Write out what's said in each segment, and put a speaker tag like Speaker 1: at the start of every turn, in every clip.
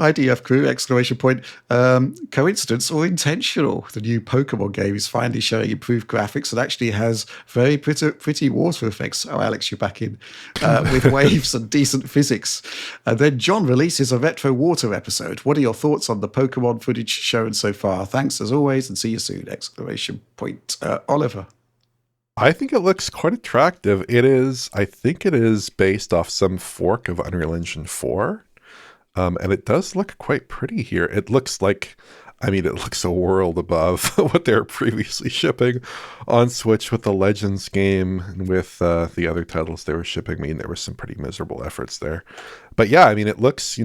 Speaker 1: IDF crew, exclamation point. Coincidence or intentional? The new Pokemon game is finally showing improved graphics and actually has very pretty water effects. Oh, Alex, you're back in. With waves and decent physics. And then John releases a retro water episode. What are your thoughts on the Pokemon footage shown so far? Thanks as always and see you soon, exclamation point. Oliver.
Speaker 2: I think it looks quite attractive. I think it is based off some fork of Unreal Engine 4. And it does look quite pretty here. It looks a world above what they were previously shipping on Switch with the Legends game and with the other titles they were shipping. I mean, there were some pretty miserable efforts there. But yeah, I mean, it looks, you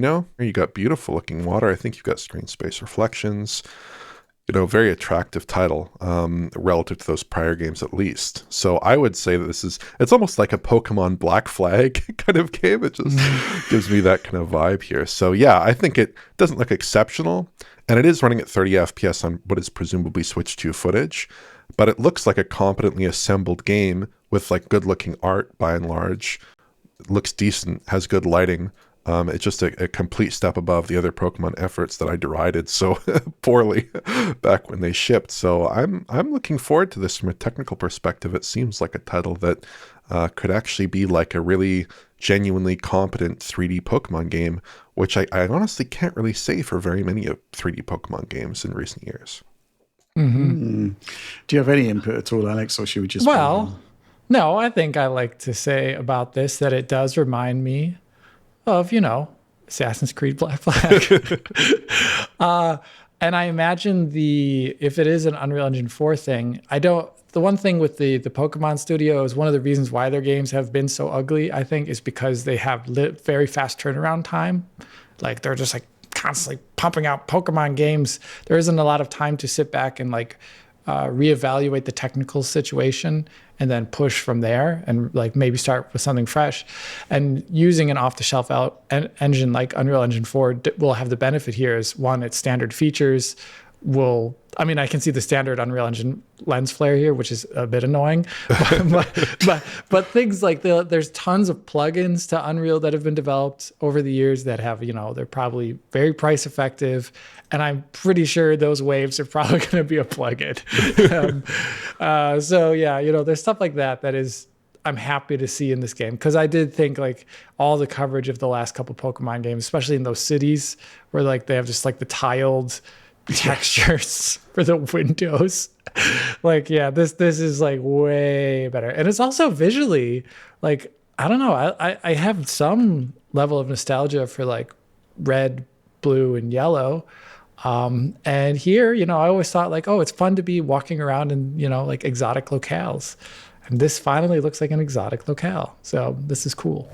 Speaker 2: got beautiful looking water. I think you've got screen space reflections. Very attractive title relative to those prior games at least. So I would say that it's almost like a Pokemon Black Flag kind of game. It just gives me that kind of vibe here. So yeah, I think it doesn't look exceptional. And it is running at 30 FPS on what is presumably Switch 2 footage. But it looks like a competently assembled game with like good looking art by and large. It looks decent, has good lighting. It's just a complete step above the other Pokemon efforts that I derided so poorly back when they shipped. So I'm looking forward to this from a technical perspective. It seems like a title that could actually be like a really genuinely competent 3D Pokemon game, which I honestly can't really say for very many of 3D Pokemon games in recent years.
Speaker 1: Mm-hmm. Do you have any input at all, Alex, or should we just...
Speaker 3: Well, no, I think I like to say about this that it does remind me of, Assassin's Creed Black Flag. And I imagine if it is an Unreal Engine 4 thing, the one thing with the Pokemon studio is one of the reasons why their games have been so ugly, I think, is because they have very fast turnaround time. Like they're just like constantly pumping out Pokemon games. There isn't a lot of time to sit back and like reevaluate the technical situation and then push from there and like maybe start with something fresh. And using an off-the-shelf engine like Unreal Engine 4 will have the benefit here is one, its standard features I can see the standard Unreal Engine lens flare here, which is a bit annoying, but things like there's tons of plugins to Unreal that have been developed over the years that have, they're probably very price effective. And I'm pretty sure those waves are probably going to be a plugin. So yeah, there's stuff like that is, I'm happy to see in this game. Cause I did think like all the coverage of the last couple Pokemon games, especially in those cities where like they have just like the tiled textures for the windows. Like, yeah, this is like way better. And it's also visually like, I don't know. I have some level of nostalgia for like red, blue, and yellow. And here, I always thought like, oh, it's fun to be walking around in, like exotic locales. And this finally looks like an exotic locale. So this is cool.